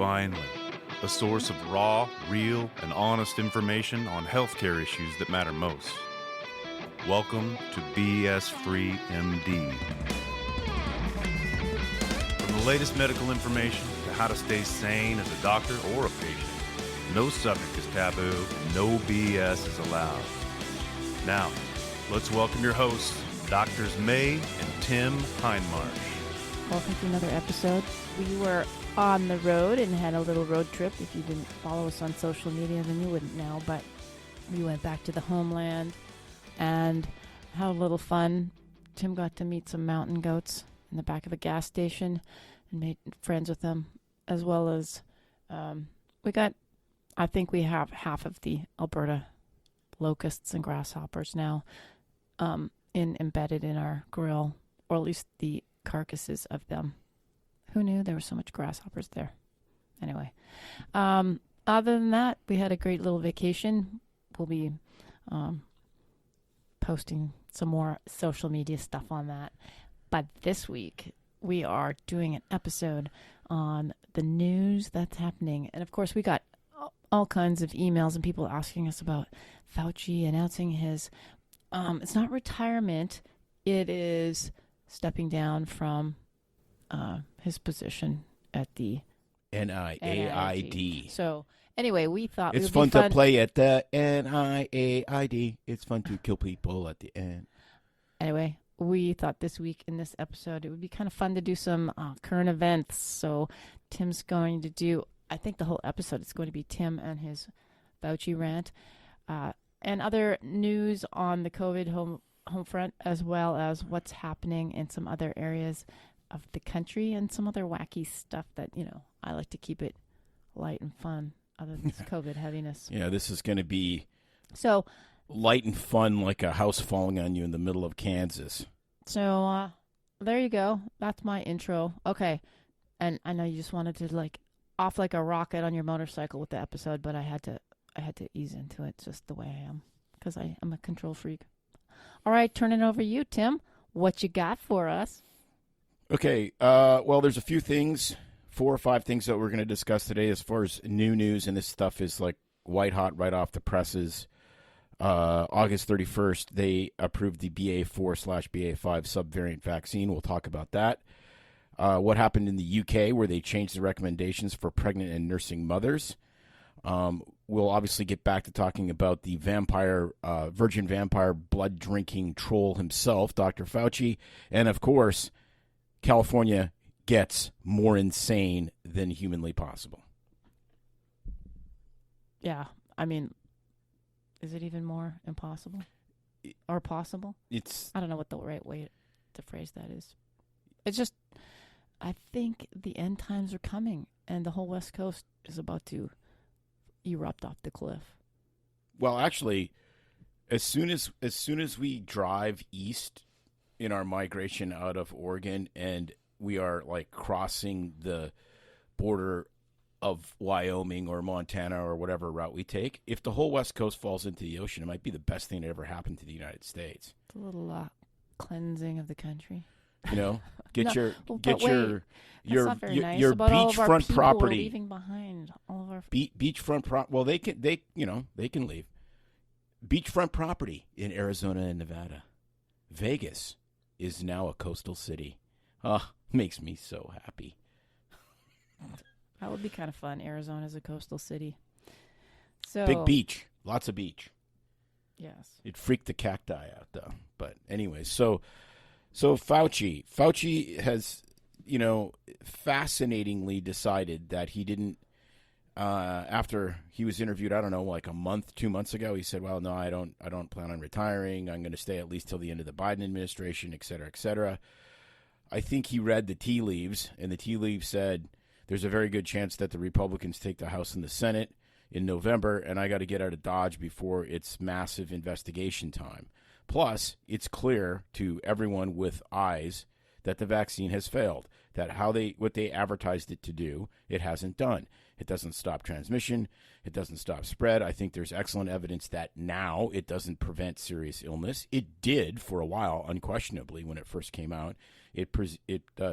finally, a source of raw, real, and honest information on healthcare issues that matter most. Welcome to BS Free MD. From the latest medical information to how to stay sane as a doctor or a patient, no subject is taboo, no BS is allowed. Now, let's welcome your hosts, Doctors May and Tim Hindmarsh. Welcome to another episode. We were on the road and had a little road trip. If you didn't follow us on social media, then you wouldn't know, but we went back to the homeland and had a little fun. Tim got to meet some mountain goats in the back of a gas station and made friends with them, as well as I think we have half of the Alberta locusts and grasshoppers now embedded in our grill, or at least the carcasses of them. Who knew there were so much grasshoppers there? Anyway, other than that, we had a great little vacation. We'll be posting some more social media stuff on that. But this week, we are doing an episode on the news that's happening. And of course, we got all kinds of emails and people asking us about Fauci announcing his, it's not retirement, it is stepping down from his position at the NIAID. So anyway, we thought it's it would fun to play at the NIAID. It's fun to kill people at the end. Anyway, we thought this week in this episode it would be kind of fun to do some current events. So Tim's going to do, I think the whole episode is going to be Tim and his Fauci rant, and other news on the COVID home front, as well as what's happening in some other areas of the country and some other wacky stuff that, I like to keep it light and fun other than this COVID heaviness. Yeah, this is going to be so light and fun, like a house falling on you in the middle of Kansas. So there you go. That's my intro. Okay. And I know you just wanted to off like a rocket on your motorcycle with the episode, but I had to ease into it just the way I am, because I am a control freak. All right, turn it over to you, Tim. What you got for us? Okay, well, there's a few things, 4 or 5 things that we're going to discuss today as far as new news, and this stuff is like white hot right off the presses. August 31st, they approved the BA4/BA5 subvariant vaccine. We'll talk about that. What happened in the UK, where they changed the recommendations for pregnant and nursing mothers. We'll obviously get back to talking about the virgin vampire blood-drinking troll himself, Dr. Fauci. And, of course, California gets more insane than humanly possible. Yeah, I mean, is it even more impossible or possible? I don't know what the right way to phrase that is. It's just, I think the end times are coming, and the whole West Coast is about to erupt off the cliff. Well, actually, as soon as we drive east in our migration out of Oregon, and we are crossing the border of Wyoming or Montana or whatever route we take, if the whole West Coast falls into the ocean, it might be the best thing that ever happened to the United States. It's a little cleansing of the country. Get your beachfront property. Leaving behind all of our beachfront well, they can leave. Beachfront property in Arizona and Nevada. Vegas is now a coastal city. Makes me so happy. That would be kind of fun. Arizona's a coastal city. So big beach, lots of beach. Yes. It freaked the cacti out though. But anyway, so Fauci has, fascinatingly decided that he didn't, after he was interviewed, I don't know, like a month, 2 months ago, he said, well, no, I don't plan on retiring. I'm going to stay at least till the end of the Biden administration, et cetera, et cetera. I think he read the tea leaves, and the tea leaves said there's a very good chance that the Republicans take the House and the Senate in November, and I got to get out of Dodge before it's massive investigation time. Plus, it's clear to everyone with eyes that the vaccine has failed, that what they advertised it to do, it hasn't done. It doesn't stop transmission. It doesn't stop spread. I think there's excellent evidence that now it doesn't prevent serious illness. It did for a while, unquestionably, when it first came out. It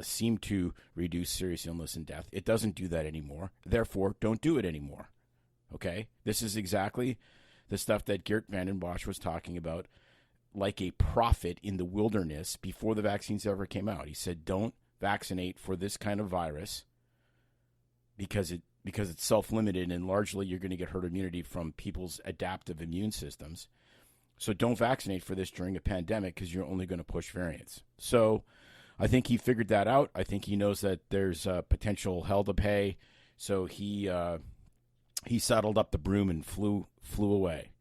seemed to reduce serious illness and death. It doesn't do that anymore. Therefore, don't do it anymore. Okay? This is exactly the stuff that Geert Vanden Bossche was talking about, like a prophet in the wilderness before the vaccines ever came out. He said, don't vaccinate for this kind of virus because it's self-limited, and largely you're going to get herd immunity from people's adaptive immune systems. So don't vaccinate for this during a pandemic because you're only going to push variants. So I think he figured that out. I think he knows that there's potential hell to pay. So he saddled up the broom and flew away.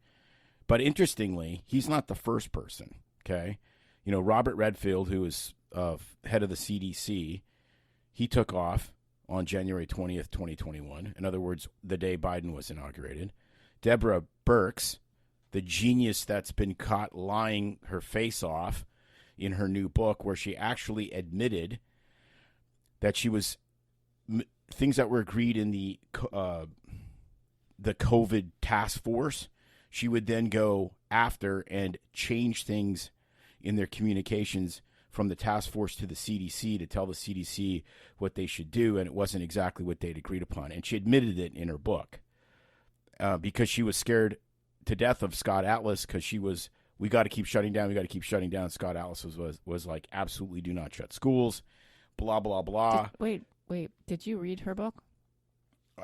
But interestingly, he's not the first person, okay? You know, Robert Redfield, who is head of the CDC, he took off on January 20th, 2021. In other words, the day Biden was inaugurated. Deborah Birx, the genius that's been caught lying her face off in her new book, where she actually admitted that she was things that were agreed in the COVID task force, she would then go after and change things in their communications from the task force to the CDC to tell the CDC what they should do, and it wasn't exactly what they'd agreed upon. And she admitted it in her book because she was scared to death of Scott Atlas, because we got to keep shutting down, Scott Atlas was like, absolutely do not shut schools, blah, blah, blah. Wait, did you read her book?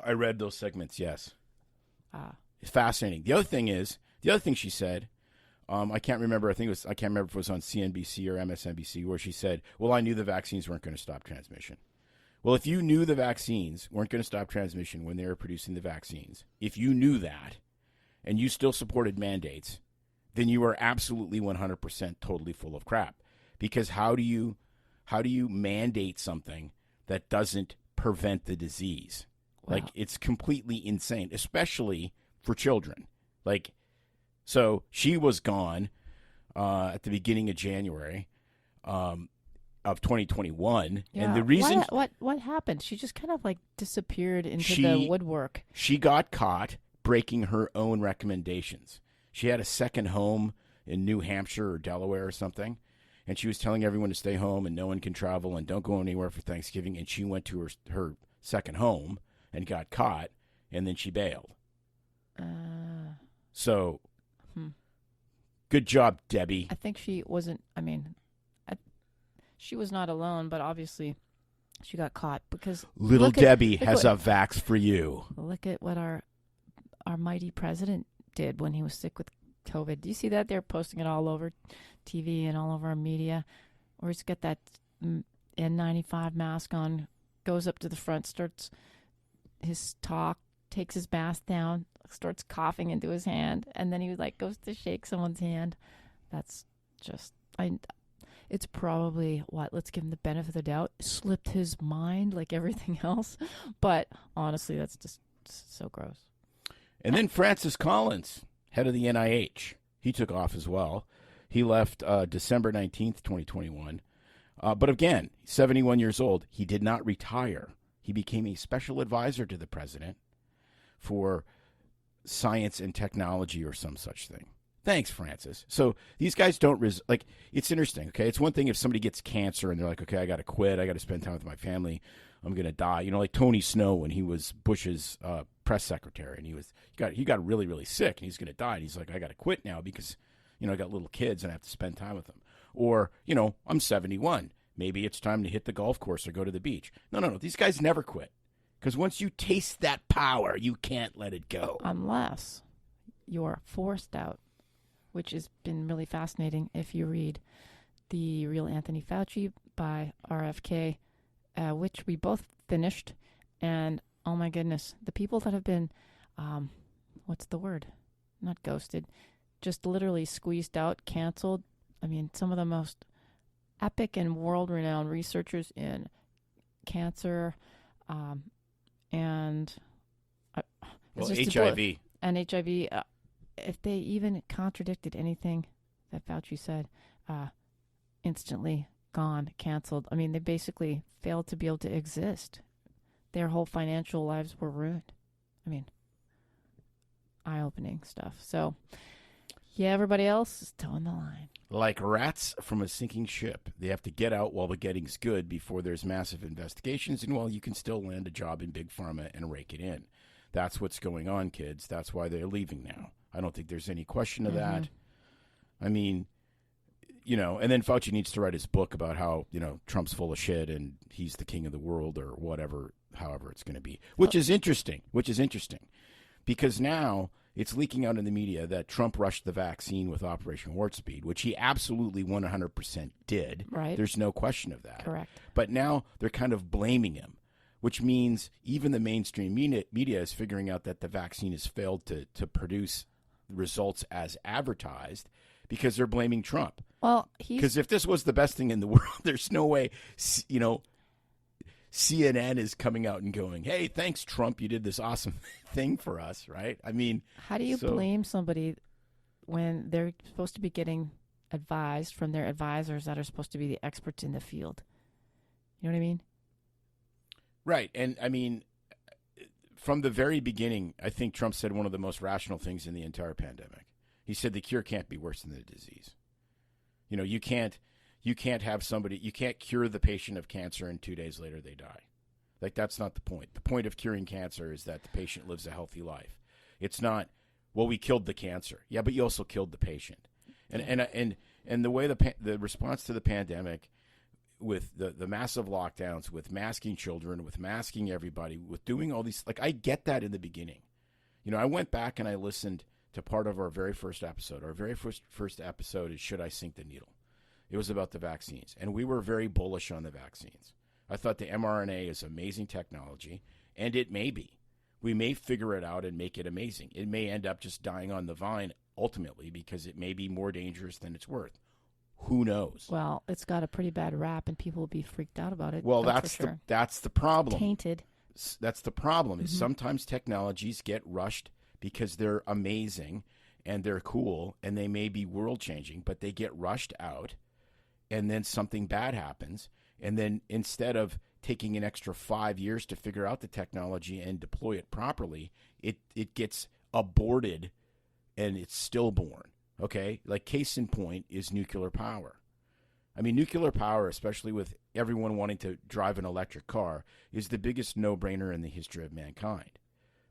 I read those segments, yes. It's fascinating. The other thing she said, I can't remember if it was on CNBC or MSNBC, where she said, well, I knew the vaccines weren't going to stop transmission. Well, if you knew the vaccines weren't going to stop transmission when they were producing the vaccines, if you knew that and you still supported mandates, then you are absolutely 100% totally full of crap. Because how do you mandate something that doesn't prevent the disease? Wow. Like, it's completely insane, especially for children. Like, so she was gone at the beginning of January of 2021, yeah. And the reason what happened? She just kind of like disappeared into the woodwork. She got caught breaking her own recommendations. She had a second home in New Hampshire or Delaware or something, and she was telling everyone to stay home and no one can travel and don't go anywhere for Thanksgiving. And she went to her second home and got caught, and then she bailed. So, good job, Debbie. I think she wasn't. I mean, she was not alone, but obviously, she got caught because little Debbie has a vax for you. Look at what our mighty president did when he was sick with COVID. Do you see that? They're posting it all over TV and all over our media, where he's got that N95 mask on, goes up to the front, starts his talk, takes his mask down, starts coughing into his hand, and then he goes to shake someone's hand. That's just, it's probably, let's give him the benefit of the doubt, slipped his mind like everything else. But honestly, that's just so gross. And then Francis Collins, head of the NIH, he took off as well. He left December 19th, 2021. But again, 71 years old. He did not retire. He became a special advisor to the president for science and technology or some such thing. Thanks, Francis. So these guys don't it's interesting, okay? It's one thing if somebody gets cancer and they're like, okay, I got to quit. I got to spend time with my family. I'm going to die. You know, like Tony Snow when he was Bush's press secretary, and he got really, really sick, and he's going to die. And he's like, I got to quit now because, you know, I got little kids and I have to spend time with them. Or, you know, I'm 71. Maybe it's time to hit the golf course or go to the beach. No. These guys never quit. Because once you taste that power, you can't let it go. Unless you're forced out, which has been really fascinating if you read The Real Anthony Fauci by RFK, which we both finished. And, oh my goodness, the people that have been, what's the word? Not ghosted, just literally squeezed out, canceled. I mean, some of the most epic and world-renowned researchers in cancer, and HIV. And HIV, if they even contradicted anything that Fauci said, instantly gone, canceled. I mean, they basically failed to be able to exist. Their whole financial lives were ruined. I mean, eye-opening stuff. So, yeah, everybody else is towing the line. Like rats from a sinking ship. They have to get out while the getting's good before there's massive investigations and while you can still land a job in Big Pharma and rake it in. That's what's going on, kids. That's why they're leaving now. I don't think there's any question of that. I mean, you know, and then Fauci needs to write his book about how, you know, Trump's full of shit and he's the king of the world or whatever, however it's going to be, which is interesting, because now it's leaking out in the media that Trump rushed the vaccine with Operation Warp Speed, which he absolutely 100% did. Right. There's no question of that. Correct. But now they're kind of blaming him, which means even the mainstream media is figuring out that the vaccine has failed to produce results as advertised because they're blaming Trump. Well, because if this was the best thing in the world, there's no way, you know, CNN is coming out and going, hey, thanks, Trump. You did this awesome thing for us, right? I mean, how do you blame somebody when they're supposed to be getting advised from their advisors that are supposed to be the experts in the field? You know what I mean? Right. And I mean, from the very beginning, I think Trump said one of the most rational things in the entire pandemic. He said the cure can't be worse than the disease. You know, you can't have somebody, you can't cure the patient of cancer and 2 days later they die. Like, that's not the point. The point of curing cancer is that the patient lives a healthy life. It's not, well, we killed the cancer. Yeah, but you also killed the patient. And the way the response to the pandemic, with the massive lockdowns, with masking children, with masking everybody, with doing all these, like, I get that in the beginning. You know, I went back and I listened to part of our very first episode. Our very first episode is Should I Sink the Needle? It was about the vaccines, and we were very bullish on the vaccines. I thought the mRNA is amazing technology, and it may be. We may figure it out and make it amazing. It may end up just dying on the vine ultimately because it may be more dangerous than it's worth. Who knows? Well, it's got a pretty bad rap, and people will be freaked out about it. Well, that's the problem. Tainted. That's the problem. Is sometimes technologies get rushed because they're amazing and they're cool and they may be world changing, but they get rushed out, and then something bad happens, and then instead of taking an extra 5 years to figure out the technology and deploy it properly, it gets aborted and it's stillborn. Okay, like case in point is nuclear power. I mean, nuclear power, especially with everyone wanting to drive an electric car, is the biggest no-brainer in the history of mankind.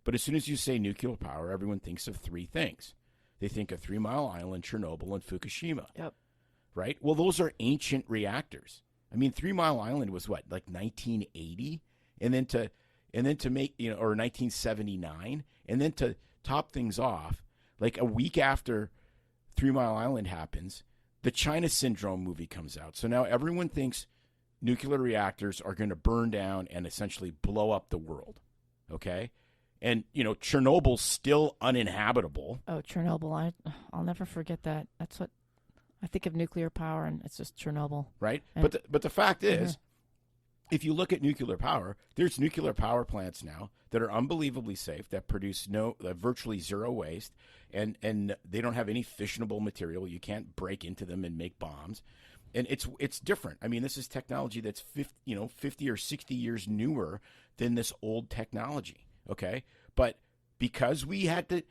But as soon as you say nuclear power, everyone thinks of three things. They think of 3 Mile Island, Chernobyl, and Fukushima. Yep. Right? Well, those are ancient reactors. I mean, 3 Mile Island was what, like 1980? And then to make, you know, or 1979, and then to top things off, like a week after 3 Mile Island happens, the China Syndrome movie comes out. So now everyone thinks nuclear reactors are going to burn down and essentially blow up the world. Okay? And, you know, Chernobyl's still uninhabitable. Oh, Chernobyl. I'll never forget that. That's what I think of nuclear power, and it's just Chernobyl. Right? And, but the fact is, if you look at nuclear power, there's nuclear power plants now that are unbelievably safe, that produce virtually zero waste, and they don't have any fissionable material. You can't break into them and make bombs. And it's different. I mean, this is technology that's 50 or 60 years newer than this old technology. Okay? But because we had to,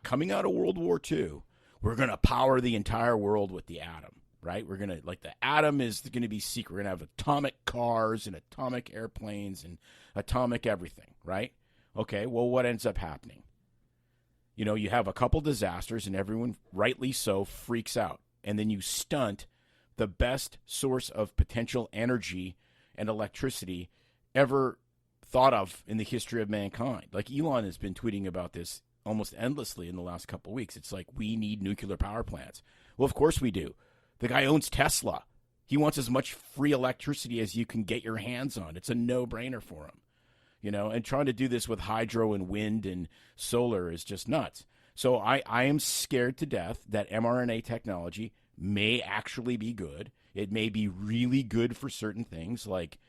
coming out of World War II, we're going to power the entire world with the atom. Right? We're going to, like, the atom is going to be secret. We're going to have atomic cars and atomic airplanes and atomic everything, right? Okay, well, what ends up happening? You know, you have a couple disasters and everyone, rightly so, freaks out. And then you stunt the best source of potential energy and electricity ever thought of in the history of mankind. Like, Elon has been tweeting about this almost endlessly in the last couple of weeks. It's like, we need nuclear power plants. Well, of course we do. The guy owns Tesla. He wants as much free electricity as you can get your hands on. It's a no-brainer for him. You know, and trying to do this with hydro and wind and solar is just nuts. So I am scared to death that mRNA technology may actually be good. It may be really good for certain things, like,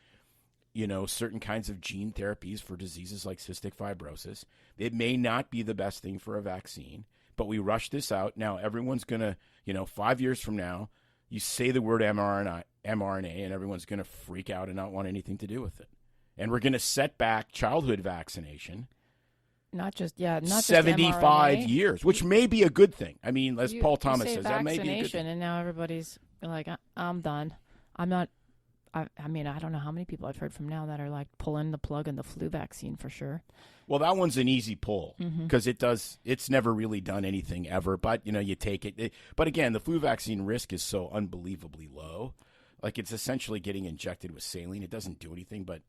you know, certain kinds of gene therapies for diseases like cystic fibrosis. It may not be the best thing for a vaccine, but we rush this out. Now everyone's going to, 5 years from now, you say the word mRNA, and everyone's going to freak out and not want anything to do with it. And we're going to set back childhood vaccination. Not just 75 just years, which may be a good thing. I mean, as Paul Thomas say says, that may be a good thing. And now everybody's like, I'm done. I'm not. I mean, I don't know how many people I've heard from now that are like pulling the plug on the flu vaccine for sure. Well, that one's an easy pull because it's never really done anything ever. But, you take it. But again, the flu vaccine risk is so unbelievably low. Like, it's essentially getting injected with saline. It doesn't do anything. But,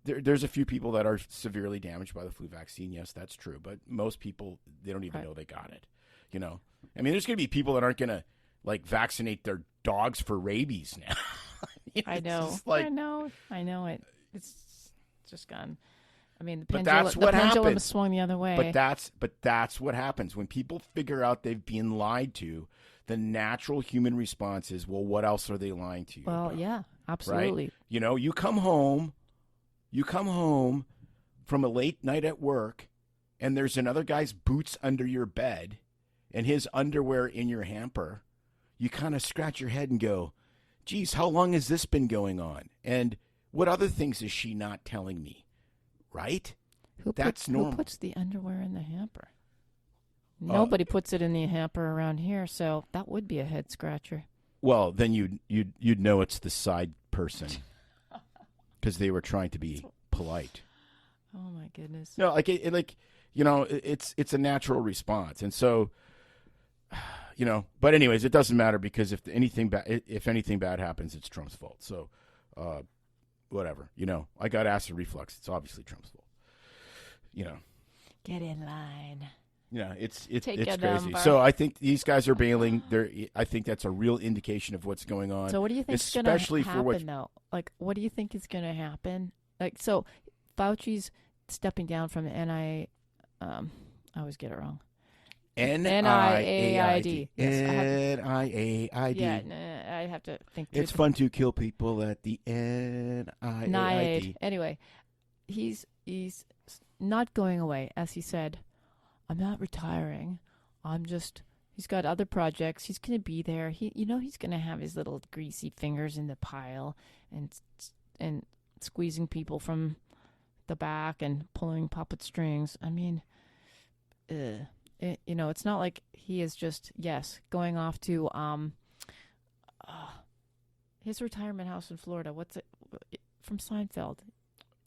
there's a few people that are severely damaged by the flu vaccine. Yes, that's true. But most people, they don't even know they got it. I mean, there's going to be people that aren't going to, like, vaccinate their dogs for rabies now. I know. Like, I know it. It's just gone. I mean, the that's what pendulum happens. swung the other way. But that's what happens when people figure out they've been lied to. The natural human response is, well, what else are they lying to you about? Yeah, absolutely. Right? You come home from a late night at work, and there's another guy's boots under your bed, and his underwear in your hamper. You kind of scratch your head and go, geez, how long has this been going on? And what other things is she not telling me? Right? That's normal. Who puts the underwear in the hamper? Nobody puts it in the hamper around here, so that would be a head scratcher. Well, then you'd know it's the side person because they were trying to be polite. Oh my goodness! No, it's a natural response, and so. But anyways, it doesn't matter because if anything bad happens, it's Trump's fault. So, whatever. I got acid reflux. It's obviously Trump's fault. Get in line. It's Take a crazy. number. So I think these guys are bailing. I think that's a real indication of what's going on. So what do you think is going to happen, though? Like, what do you think is going to happen? Like, so Fauci's stepping down from the NIA. I always get it wrong. NIAID. Yes, NIAID. Yeah, I have to think. It's fun to kill people at the NIAID. Anyway, he's not going away, as he said. I'm not retiring. He's got other projects. He's going to be there. He's going to have his little greasy fingers in the pile and squeezing people from the back and pulling puppet strings. I mean, it's not like he is just, going off to his retirement house in Florida. What's it? From Seinfeld.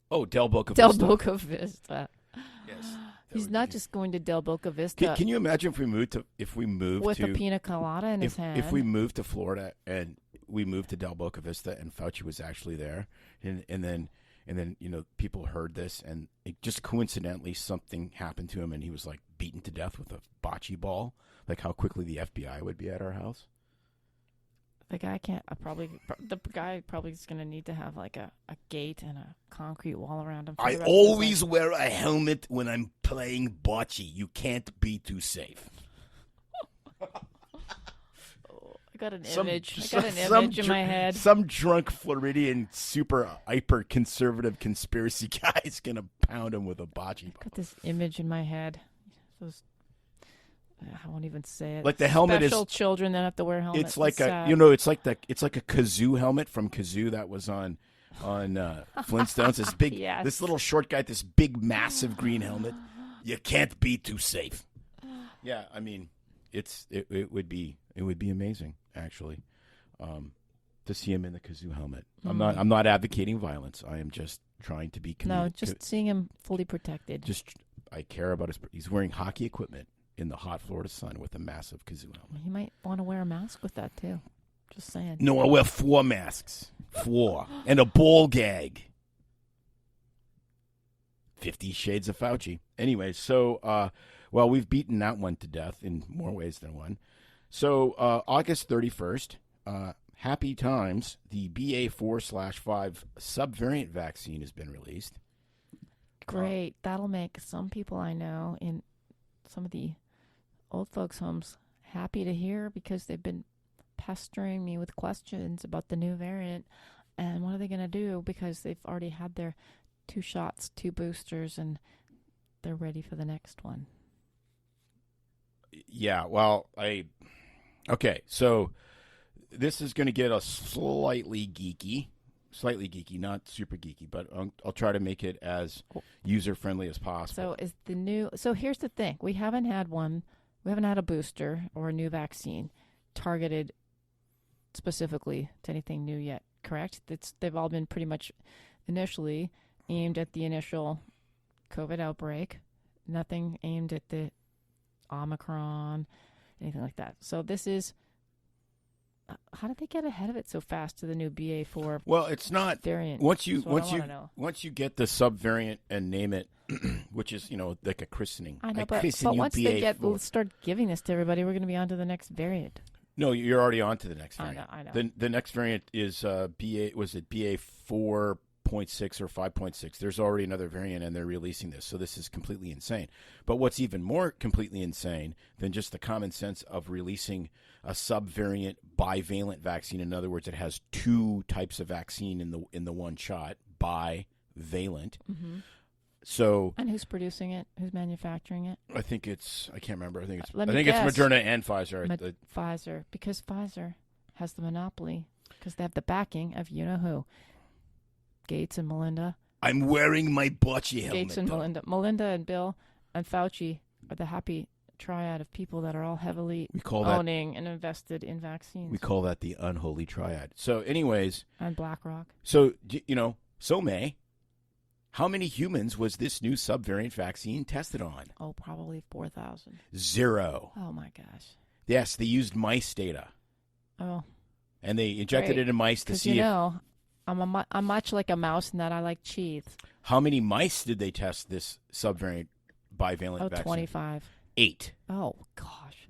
Oh, Del Boca Del Vista. Boca Vista. Yes. He's not just going to Del Boca Vista. Can you imagine if we moved with a pina colada in his hand? If we moved to Florida and we moved to Del Boca Vista and Fauci was actually there, and then people heard this and it just coincidentally something happened to him and he was like beaten to death with a bocce ball, like how quickly the FBI would be at our house. The guy probably is going to need to have like a gate and a concrete wall around him. I always wear a helmet when I'm playing bocce. You can't be too safe. I got an image in my head. Some drunk Floridian super hyper conservative conspiracy guy is going to pound him with a bocce ball. I got this image in my head. I won't even say it. Like the helmet Special children that have to wear helmets. It's like it's like a kazoo helmet from Kazoo that was on Flintstones. This big, yes. This little short guy, this big, massive green helmet. You can't be too safe. Yeah, I mean, it would be amazing actually to see him in the Kazoo helmet. I'm not advocating violence. I am just trying to be seeing him fully protected. I care about he's wearing hockey equipment in the hot Florida sun with a massive Kazoo helmet. He might want to wear a mask with that too. Just saying. No, I wear 4 masks. 4. And a ball gag. 50 Shades of Fauci. Anyway, so, we've beaten that one to death in more ways than one. So, August 31st, happy times, the BA4/5 subvariant vaccine has been released. Great. That'll make some people I know in some of the old folks' homes happy to hear because they've been pestering me with questions about the new variant and what are they going to do because they've already had their 2 shots, 2 boosters, and they're ready for the next one. Yeah, well, okay, so this is going to get us slightly geeky, not super geeky, but I'll try to make it as user-friendly as possible. So here's the thing. We haven't had a booster or a new vaccine targeted specifically to anything new yet, correct? They've all been pretty much initially aimed at the initial COVID outbreak, nothing aimed at the Omicron, anything like that. So this is, how did they get ahead of it so fast to the new BA4? Well, it's not variant. Once you get the subvariant and name it, which is like a christening. I know, but BA4. once they start giving this to everybody, we're going to be on to the next variant. No, you're already on to the next variant. I know. The next variant is BA4.6 or 5.6. There's already another variant, and they're releasing this. So this is completely insane. But what's even more completely insane than just the common sense of releasing a subvariant bivalent vaccine, in other words, it has two types of vaccine in the one shot, bivalent. Mm-hmm. So, and who's producing it? Who's manufacturing it? I can't remember. I think it's guess. Moderna and Pfizer. Pfizer, because Pfizer has the monopoly, because they have the backing of you-know-who. Gates and Melinda. I'm wearing my bocce helmet. Gates and Melinda and Bill and Fauci are the happy triad of people that are all heavily owning and invested in vaccines. We call that the unholy triad. So anyways. And BlackRock. So, May, how many humans was this new subvariant vaccine tested on? Oh, probably 4,000. 0. Oh, my gosh. Yes, they used mice data. Oh. And they injected it in mice to see I'm much like a mouse in that I like cheese. How many mice did they test this subvariant bivalent vaccine? 25. 8. Oh, gosh.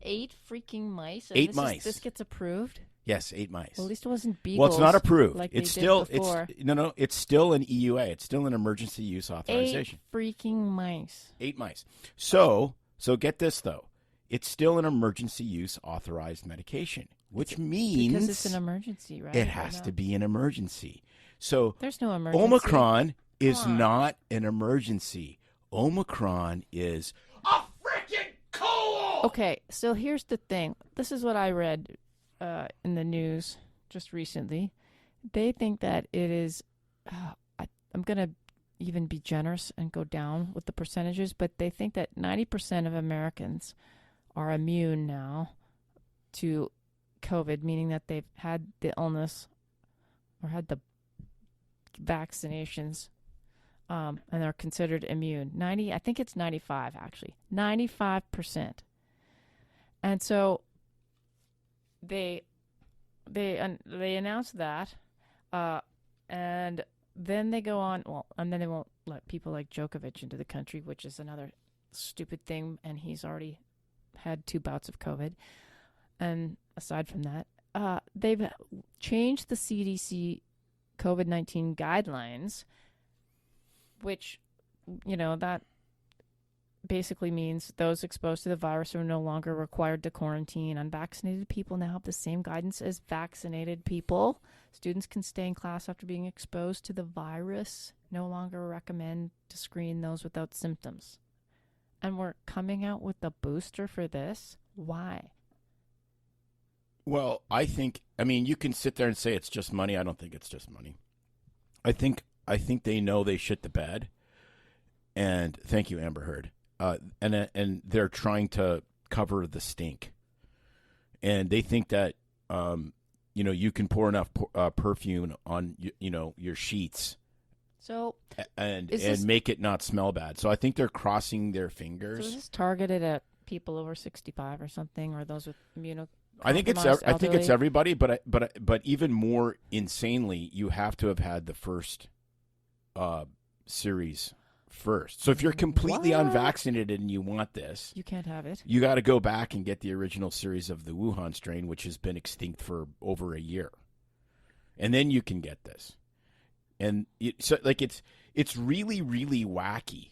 8 freaking mice? And 8 mice. This gets approved? Yes, 8 mice. Well, at least it wasn't beagles. Well, it's not approved. Like it's they still did before. it's still an EUA. It's still an emergency use authorization. 8 freaking mice. 8 mice. So get this though. It's still an emergency use authorized medication, which means because it's an emergency, right? It has to be an emergency. So there's no emergency. Omicron is not an emergency. Omicron is a freaking cold. Okay, so here's the thing. This is what I read in the news just recently. They think that it is. I'm gonna even be generous and go down with the percentages, but they think that 90% of Americans are immune now to COVID, meaning that they've had the illness or had the vaccinations, and are considered immune. I think it's 95 actually, 95%. And so they announced that, and then they go on. Well, and then they won't let people like Djokovic into the country, which is another stupid thing. And he's already had 2 bouts of COVID. And aside from that, they've changed the CDC COVID-19 guidelines, which, that basically means those exposed to the virus are no longer required to quarantine. Unvaccinated people now have the same guidance as vaccinated people. Students can stay in class after being exposed to the virus. No longer recommend to screen those without symptoms. And we're coming out with a booster for this? Why? Well, you can sit there and say it's just money. I don't think it's just money. I think they know they shit the bed. And thank you, Amber Heard. And they're trying to cover the stink. And they think that you can pour enough perfume on your sheets. So and make it not smell bad. So I think they're crossing their fingers. So is this targeted at people over 65 or something, or those with immunocompromised I think it's everybody, but even more insanely, you have to have had the first series first. So if you're completely unvaccinated and you want this, you can't have it. You got to go back and get the original series of the Wuhan strain, which has been extinct for over a year, and then you can get this. And it's really, really wacky.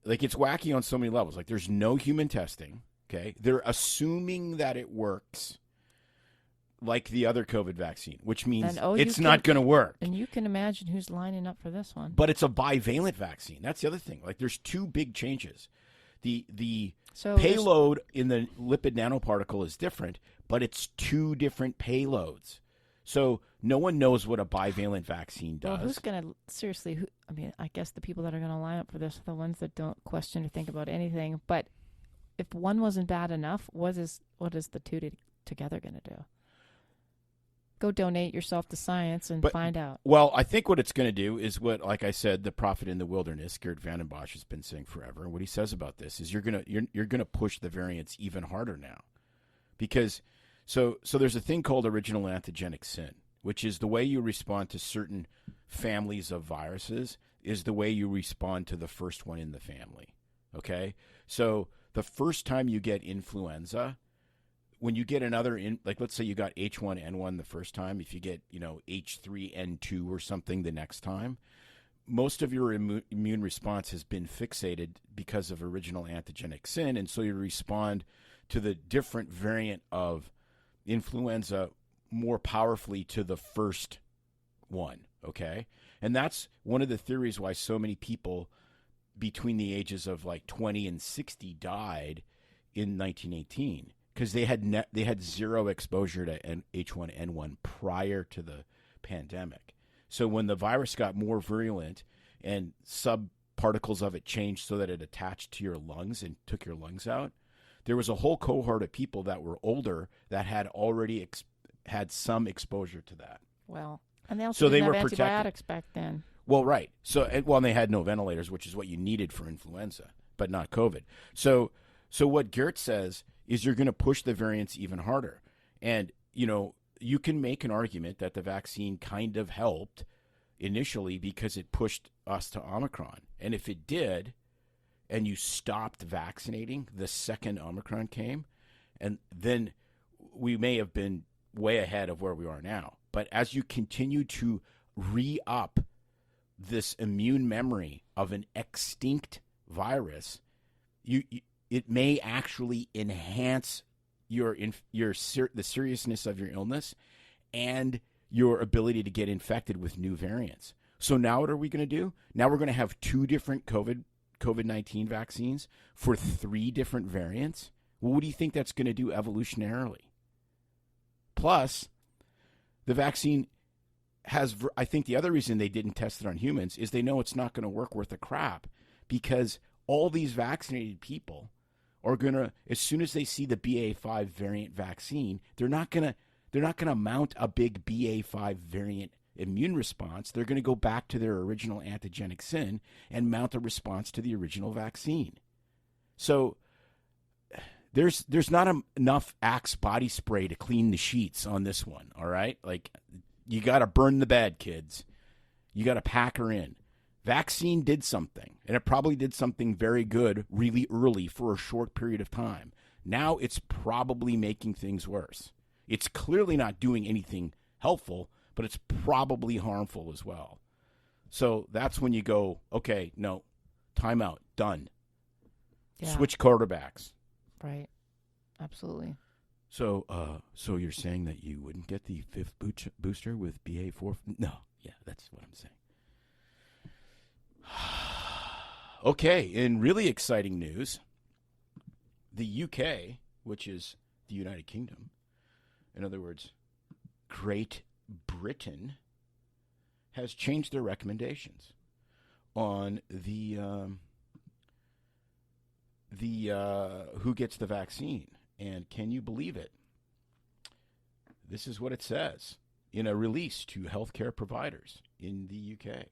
Like, it's wacky on so many levels. Like, there's no human testing. Okay, they're assuming that it works like the other COVID vaccine, which means it's not going to work. And you can imagine who's lining up for this one. But it's a bivalent vaccine. That's the other thing. Like, there's 2 big changes. The payload in the lipid nanoparticle is different, but it's 2 different payloads. So no one knows what a bivalent vaccine does. Well, who's going to, seriously, I mean, I guess the people that are going to line up for this are the ones that don't question or think about anything. But if one wasn't bad enough, what is the 2 together going to do? Go donate yourself to science and find out. Well, I think what it's going to do is what, like I said, the prophet in the wilderness, Gerd Vandenbosch, has been saying forever. And what he says about this is you're gonna push the variants even harder now, because so there's a thing called original antigenic sin, which is the way you respond to certain families of viruses is the way you respond to the first one in the family. Okay, so the first time you get influenza, when you get another, like let's say you got H1N1 the first time, if you get, H3N2 or something the next time, most of your immune response has been fixated because of original antigenic sin, and so you respond to the different variant of influenza more powerfully to the first one, okay? And that's one of the theories why so many people between the ages of like 20 and 60 died in 1918. Because they had zero exposure to H1N1 prior to the pandemic. So when the virus got more virulent and subparticles of it changed so that it attached to your lungs and took your lungs out, there was a whole cohort of people that were older that had already had some exposure to that. Well, and they also didn't have antibiotics back then. Well, right. So, and they had no ventilators, which is what you needed for influenza, but not COVID. So what Geert says is you're going to push the variants even harder. And, you can make an argument that the vaccine kind of helped initially because it pushed us to Omicron. And if it did, and you stopped vaccinating the second Omicron came, and then we may have been way ahead of where we are now. But as you continue to re-up this immune memory of an extinct virus, it may actually enhance the seriousness of your illness and your ability to get infected with new variants. So now what are we going to do? Now we're going to have 2 different COVID-19 vaccines for 3 different variants. Well, what do you think that's going to do evolutionarily? Plus, the vaccine has, I think the other reason they didn't test it on humans is they know it's not going to work worth a crap, because all these vaccinated people are going to, as soon as they see the BA.5 variant vaccine, they're not going to mount a big BA.5 variant immune response. They're going to go back to their original antigenic sin and mount a response to the original vaccine. So there's not enough Axe body spray to clean the sheets on this one, all right? Like, you got to burn the bed, kids. You got to pack her in. Vaccine did something, and it probably did something very good really early for a short period of time. Now it's probably making things worse. It's clearly not doing anything helpful, but it's probably harmful as well. So that's when you go, okay, no, timeout, done. Yeah. Switch quarterbacks. Right. Absolutely. So you're saying that you wouldn't get the 5th booster with BA4? No, yeah, that's what I'm saying. Okay, in really exciting news, the UK, which is the United Kingdom, in other words, Great Britain, has changed their recommendations on the who gets the vaccine. And can you believe it? This is what it says in a release to healthcare providers in the UK.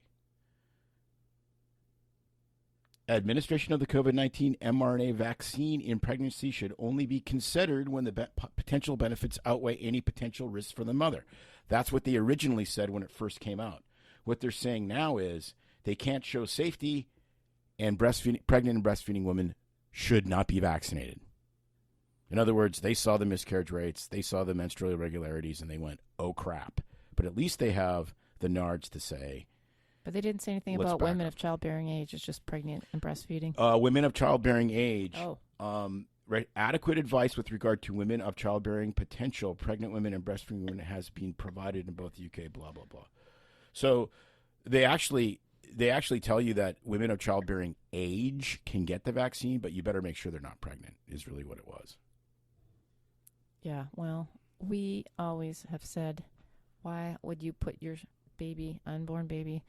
Administration of the COVID-19 mRNA vaccine in pregnancy should only be considered when the potential benefits outweigh any potential risks for the mother. That's what they originally said when it first came out. What they're saying now is they can't show safety, and pregnant and breastfeeding women should not be vaccinated. In other words, they saw the miscarriage rates, they saw the menstrual irregularities, and they went, oh, crap. But at least they have the nards to say. But they didn't say anything about women of childbearing age. It's just pregnant and breastfeeding. Women of childbearing age. Oh. Right. Adequate advice with regard to women of childbearing potential, pregnant women and breastfeeding women has been provided in both the UK, blah, blah, blah. So they actually tell you that women of childbearing age can get the vaccine, but you better make sure they're not pregnant, is really what it was. Yeah, well, we always have said, why would you put your baby, unborn baby,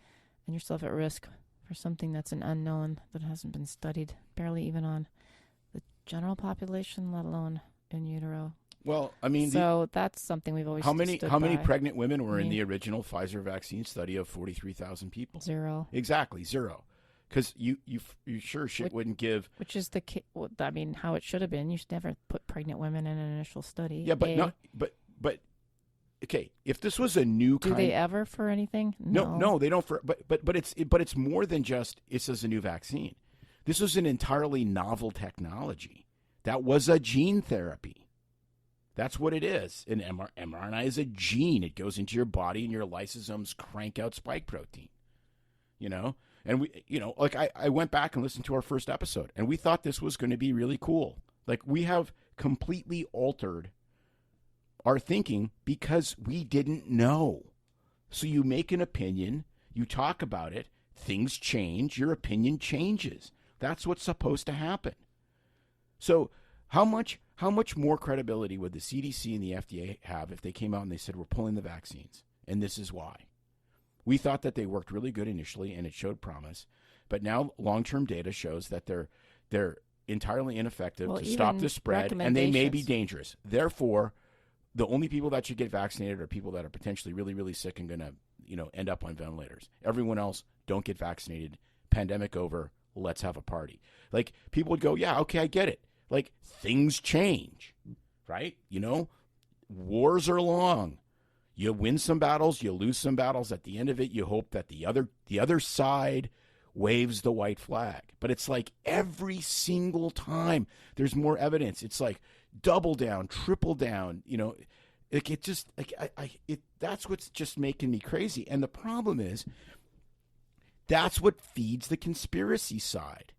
and yourself at risk for something that's an unknown that hasn't been studied, barely even on the general population, let alone in utero. Well, I mean, so that's something we've always how many by. pregnant women were in the original Pfizer vaccine study of 43,000 people? 0. Exactly, 0. Because you sure shit wouldn't give. Which is I mean, how it should have been. You should never put pregnant women in an initial study. Yeah, but but okay. If this was a new do they ever for anything? No, they don't. But it's more than just it's as a new vaccine. This was an entirely novel technology. That was a gene therapy. That's what it is. An mRNA is a gene. It goes into your body, and your lysosomes crank out spike protein. You know. And we, like I went back and listened to our first episode, and we thought this was going to be really cool. Like, we have completely altered our thinking because we didn't know. So you make an opinion, you talk about it, things change, your opinion changes. That's what's supposed to happen. So how much more credibility would the CDC and the FDA have if they came out and they said, we're pulling the vaccines, and this is why? We thought that they worked really good initially, and it showed promise. But now long-term data shows that they're entirely ineffective to stop the spread, and they may be dangerous. Therefore, the only people that should get vaccinated are people that are potentially really, really sick and going to, end up on ventilators. Everyone else, don't get vaccinated. Pandemic over. Let's have a party. Like, people would go, yeah, okay, I get it. Like, things change, right? Wars are long. You win some battles, you lose some battles. At the end of it, you hope that the other side waves the white flag. But it's like every single time there's more evidence. It's like double down, triple down. It just like that's what's just making me crazy. And the problem is, that's what feeds the conspiracy side.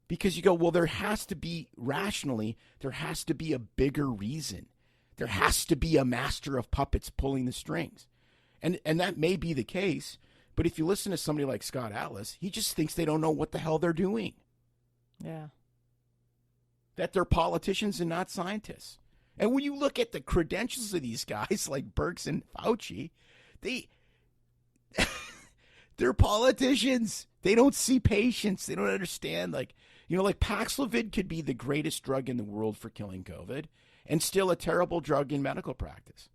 Because you go, well, there has to be a bigger reason. There has to be a master of puppets pulling the strings. And that may be the case, but if you listen to somebody like Scott Atlas, he just thinks they don't know what the hell they're doing. Yeah. That they're politicians and not scientists. And when you look at the credentials of these guys like Birx and Fauci, they're politicians. They don't see patients. They don't understand. Like Paxlovid could be the greatest drug in the world for killing COVID, and still a terrible drug in medical practice.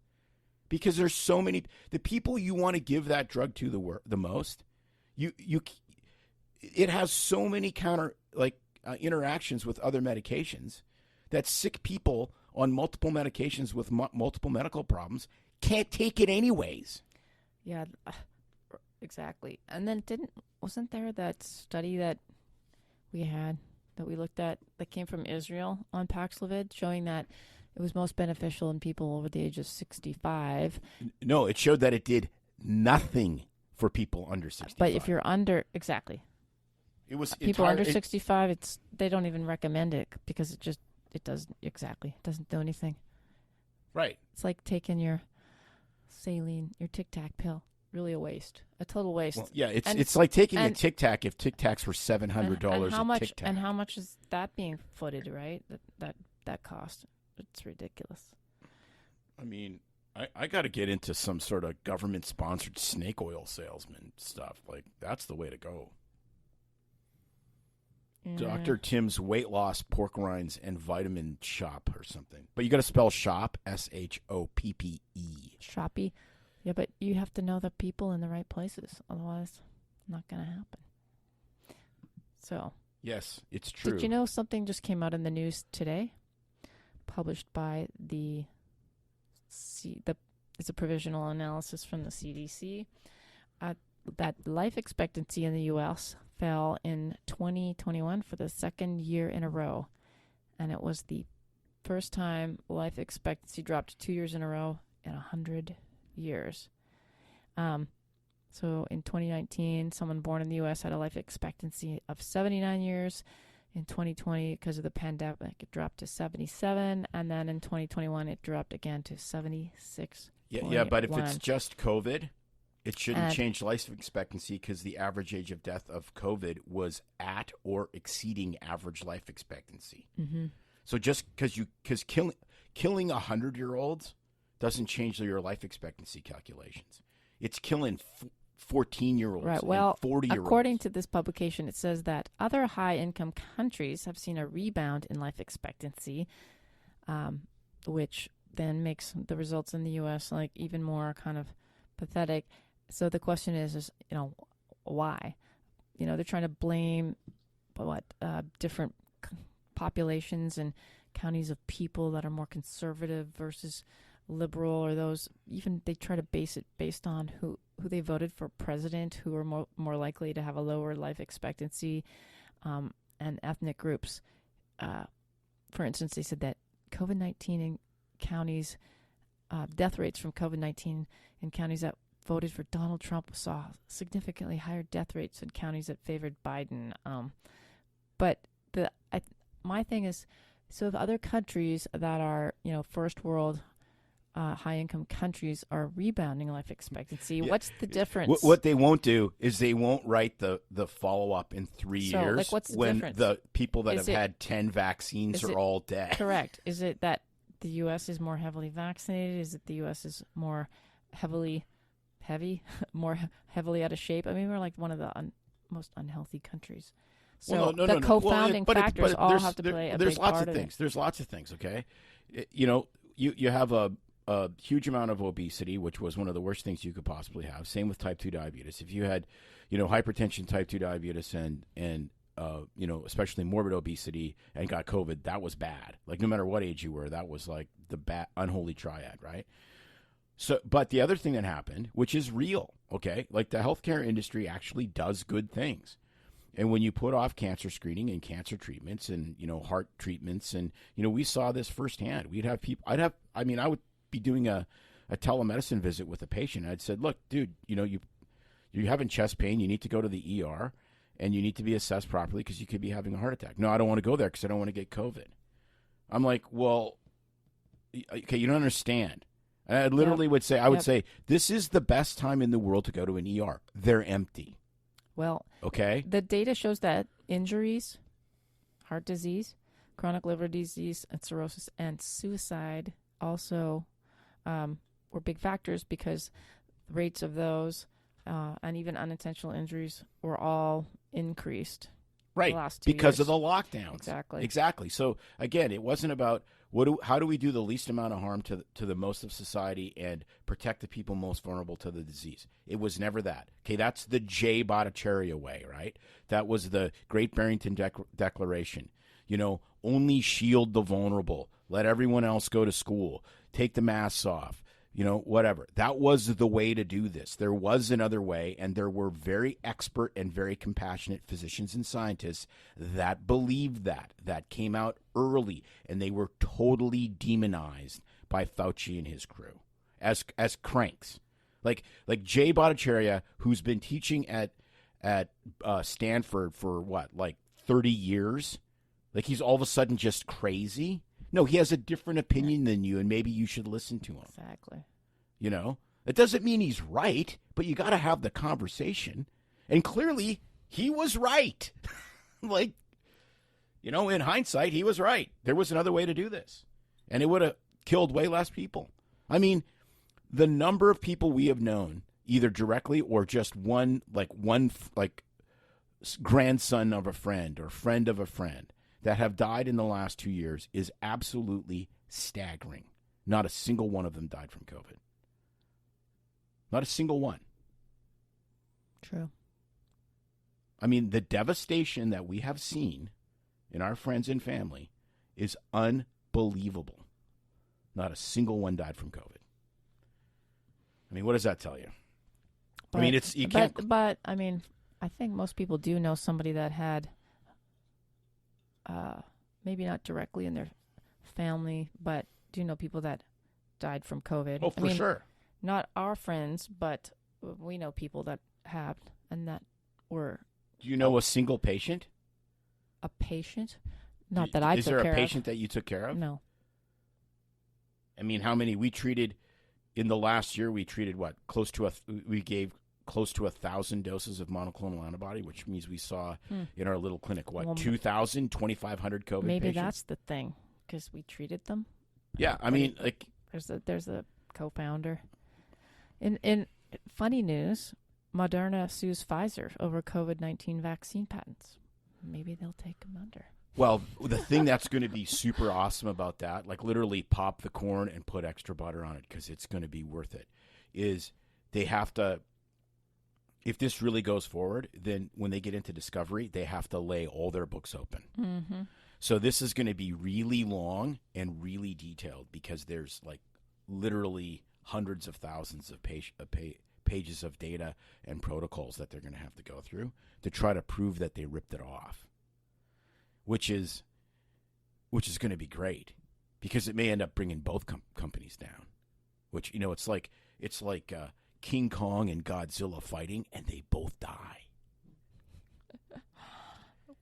Because there's so many, the people you want to give that drug to the most, it has so many interactions with other medications that sick people on multiple medications with multiple medical problems can't take it anyways. Yeah, exactly. And then wasn't there that study that we looked at that came from Israel on Paxlovid showing that it was most beneficial in people over the age of 65. No, it showed that it did nothing for people under 65. But if you're under, exactly. It was people under 65, they don't even recommend it because it doesn't do anything. Right. It's like taking your saline, your Tic Tac pill. Really a waste, a total waste. Well, yeah, it's like taking a Tic Tac if Tic Tacs were $700 a Tic Tac. And how much is that being footed, right? That cost. It's ridiculous. I mean, I got to get into some sort of government-sponsored snake oil salesman stuff. Like, that's the way to go. Yeah. Dr. Tim's weight loss, pork rinds, and vitamin shop or something. But you got to spell shop, SHOPPE. Shoppy. Yeah, but you have to know the people in the right places. Otherwise, it's not going to happen. So. Yes, it's true. Did you know something just came out in the news today? Published by it's a provisional analysis from the CDC. That life expectancy in the U.S. fell in 2021 for the second year in a row. And it was the first time life expectancy dropped 2 years in a row in 100 years. So in 2019, someone born in the U.S. had a life expectancy of 79 years. In 2020, because of the pandemic, it dropped to 77. And then in 2021, it dropped again to 76. Yeah, but if it's just COVID, it shouldn't change life expectancy because the average age of death of COVID was at or exceeding average life expectancy. Mm-hmm. So just because killing 100-year-olds doesn't change your life expectancy calculations. It's killing 14-year-olds Right. Well, and 40-year-olds. according to this publication, it says that other high-income countries have seen a rebound in life expectancy, which then makes the results in the U.S. like even more kind of pathetic. So the question is why? They're trying to blame different populations and counties of people that are more conservative versus liberal, or those even they try to base it based on who they voted for president, who are more likely to have a lower life expectancy, and ethnic groups. For instance, they said that COVID-19 in counties, death rates from COVID-19 in counties that voted for Donald Trump saw significantly higher death rates in counties that favored Biden. But my thing is, so if other countries that are first world high-income countries are rebounding life expectancy, what's the difference? What they won't do is they won't write the follow-up in 3 years like, what's the when difference? the people that have had 10 vaccines are all dead. Correct. Is it that the U.S. is more heavily vaccinated? Is it the U.S. is more more heavily out of shape? I mean, we're like one of the most unhealthy countries. So the co-founding factors all have to play a big part of it. There's lots of things, okay? You have a huge amount of obesity, which was one of the worst things you could possibly have. Same with type 2 diabetes. If you had, hypertension, type 2 diabetes, and especially morbid obesity and got COVID, that was bad. Like, no matter what age you were, that was like the unholy triad, right? So, but the other thing that happened, which is real, okay? Like, the healthcare industry actually does good things. And when you put off cancer screening and cancer treatments and, heart treatments, and, we saw this firsthand. We'd have people, I would be doing a telemedicine visit with a patient. I'd said, look, dude, you're having chest pain. You need to go to the ER and you need to be assessed properly because you could be having a heart attack. No, I don't want to go there because I don't want to get COVID. I'm like, well, okay, you don't understand. And I literally would say, this is the best time in the world to go to an ER. They're empty. Well, okay. The data shows that injuries, heart disease, chronic liver disease, and cirrhosis, and suicide also were big factors because the rates of those and even unintentional injuries were all increased. Right, the last 2 because years. of the lockdowns. Exactly. So again, it wasn't about how do we do the least amount of harm to the most of society and protect the people most vulnerable to the disease. It was never that. Okay, that's the J. Bhattacharya way, right? That was the Great Barrington Declaration. Only shield the vulnerable. Let everyone else go to school. Take the masks off. Whatever. That was the way to do this. There was another way, and there were very expert and very compassionate physicians and scientists that believed that came out early, and they were totally demonized by Fauci and his crew as cranks. Like Jay Bhattacharya, who's been teaching at Stanford for 30 years? Like, he's all of a sudden just crazy? No, he has a different opinion than you, and maybe you should listen to him. Exactly. It doesn't mean he's right, but you got to have the conversation. And clearly, he was right. In hindsight, he was right. There was another way to do this, and it would have killed way less people. I mean, the number of people we have known, either directly or just one grandson of a friend or friend of a friend, that have died in the last 2 years is absolutely staggering. Not a single one of them died from COVID. Not a single one. True. I mean, the devastation that we have seen in our friends and family is unbelievable. Not a single one died from COVID. I mean, what does that tell you? But I mean, I think most people do know somebody that had maybe not directly in their family, but do know people that died from COVID. Oh, for sure. Not our friends, but we know people that have and that were. Do you know a single patient? A patient? Not that I took care of. Is there a patient that you took care of? No. I mean, how many we treated in the last year? We treated we gave close to 1,000 doses of monoclonal antibody, which means we saw in our little clinic, 2,000, 2,500 COVID maybe patients? That's the thing, because we treated them. Yeah, I mean, like, there's a co-founder. In funny news, Moderna sues Pfizer over COVID-19 vaccine patents. Maybe they'll take them under. well, the thing that's going to be super awesome about that, like literally pop the corn and put extra butter on it because it's going to be worth it, is they have to, if this really goes forward, then when they get into discovery, they have to lay all their books open. Mm-hmm. So this is going to be really long and really detailed because there's like literally hundreds of thousands of pages of data and protocols that they're going to have to go through to try to prove that they ripped it off, which is going to be great because it may end up bringing both companies down. Which, you know, it's like King Kong and Godzilla fighting, and they both die.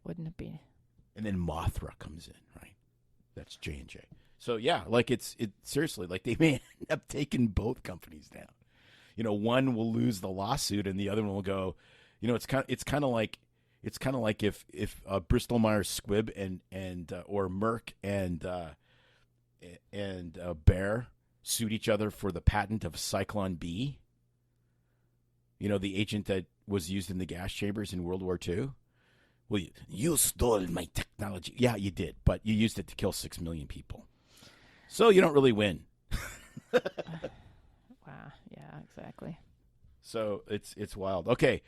Wouldn't it be? And then Mothra comes in, right? That's J&J. So yeah, like it seriously, like they may end up taking both companies down. You know, one will lose the lawsuit, and the other one will go. You know, it's kind of like if Bristol Myers Squibb and or Merck and Bayer sued each other for the patent of Cyclone B. You know, the agent that was used in the gas chambers in World War II. Well, you stole my technology. Yeah, you did, but you used it to kill 6 million people. So you don't really win. Wow. Yeah, exactly. So it's wild. Okay.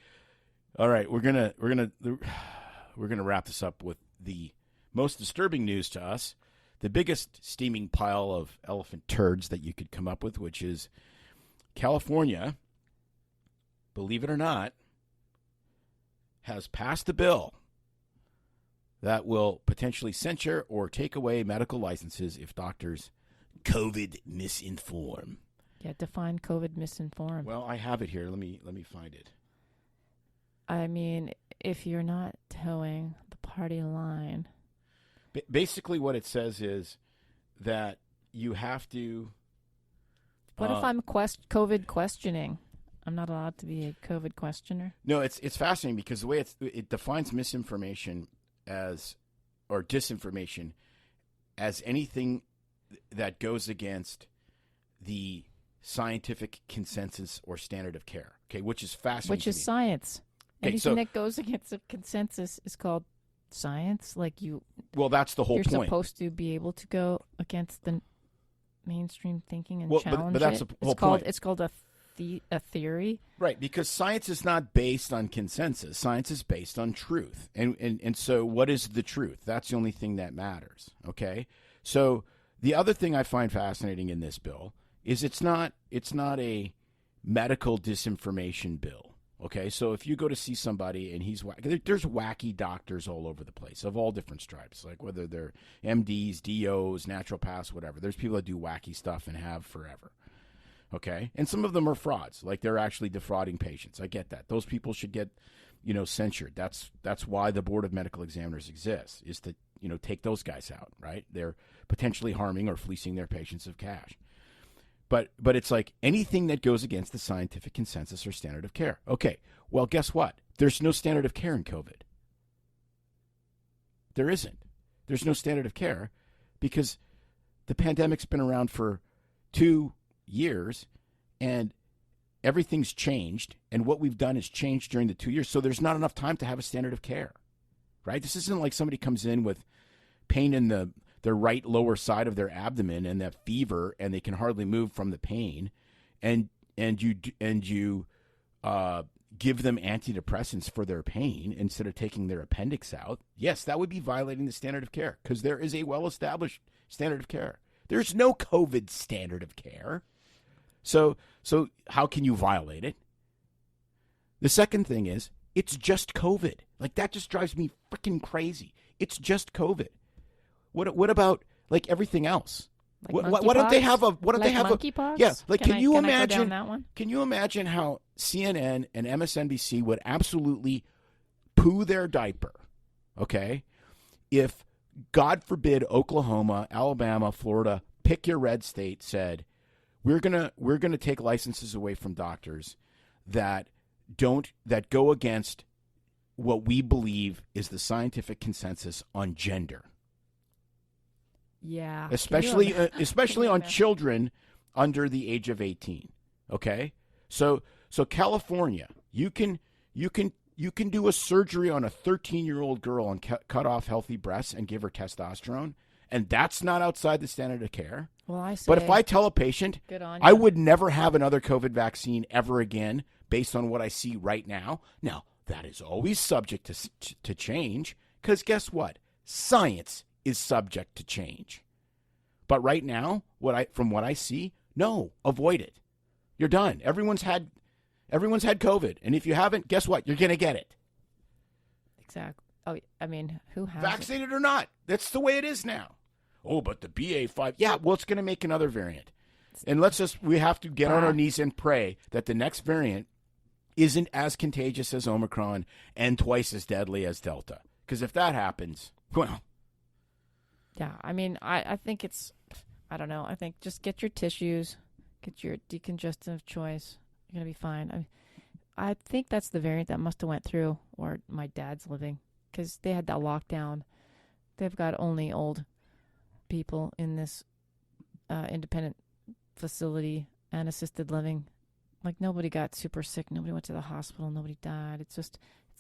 All right, we're gonna wrap this up with the most disturbing news to us, the biggest steaming pile of elephant turds that you could come up with, which is California, believe it or not, has passed a bill that will potentially censure or take away medical licenses if doctors COVID misinform. Yeah, define COVID misinform. Well, I have it here. Let me find it. I mean, if you're not towing the party line. Basically, what it says is that you have to. What if I'm COVID questioning? I'm not allowed to be a COVID questioner. No, it's fascinating because the way it defines misinformation as, or disinformation as anything that goes against the scientific consensus or standard of care. Okay, which is fascinating. Which is science. Anything that goes against a consensus is called science. Well, that's the whole point. You're supposed to be able to go against the mainstream thinking and challenge but that's it. The whole point. It's called a theory. Right, because science is not based on consensus. Science is based on truth. And so what is the truth? That's the only thing that matters, okay? So the other thing I find fascinating in this bill is it's not a medical disinformation bill. Okay, so if you go to see somebody and there's wacky doctors all over the place of all different stripes, like whether they're MDs, DOs, naturopaths, whatever. There's people that do wacky stuff and have forever. Okay, and some of them are frauds, like they're actually defrauding patients. I get that. Those people should get, censured. That's why the Board of Medical Examiners exists, is to, take those guys out, right? They're potentially harming or fleecing their patients of cash. But it's like anything that goes against the scientific consensus or standard of care. Okay, well, guess what? There's no standard of care in COVID. There isn't. There's no standard of care because the pandemic's been around for 2 years and everything's changed. And what we've done is changed during the 2 years. So there's not enough time to have a standard of care, right? This isn't like somebody comes in with pain in their right lower side of their abdomen and that fever, and they can hardly move from the pain, and you give them antidepressants for their pain instead of taking their appendix out. Yes, that would be violating the standard of care because there is a well-established standard of care. There's no COVID standard of care. So how can you violate it? The second thing is it's just COVID. Like that just drives me freaking crazy. It's just COVID. What about like everything else? Like why don't they have a? What don't they have monkeypox? Yeah, like can you imagine? I go down that one? Can you imagine how CNN and MSNBC would absolutely poo their diaper? Okay, if God forbid Oklahoma, Alabama, Florida, pick your red state, said we're gonna take licenses away from doctors that go against what we believe is the scientific consensus on gender. Yeah. especially Can you on imagine? children under the age of 18. Okay, so California, you can do a surgery on a 13-year-old girl and cut off healthy breasts and give her testosterone, and that's not outside the standard of care. Well, I say, But if I tell a patient good on I you. would never have another COVID vaccine ever again based on what I see right now, now that is always subject to change, because guess what? Science is subject to change. But right now, from what I see, no, avoid it. You're done. Everyone's had COVID, and if you haven't, guess what? You're gonna get it. Exactly. Oh, I mean, who has Vaccinated or not. That's the way it is now. Oh, but the BA.5, yeah, well, it's going to make another variant. And we have to get on our knees and pray that the next variant isn't as contagious as Omicron and twice as deadly as Delta. Because if that happens, well. Yeah, I mean, I think I don't know. I think just get your tissues, get your decongestant of choice. You're going to be fine. I think that's the variant that must have went through where my dad's living, because they had that lockdown. They've got only old people in this independent facility and assisted living. Like, nobody got super sick. Nobody went to the hospital. Nobody died. It's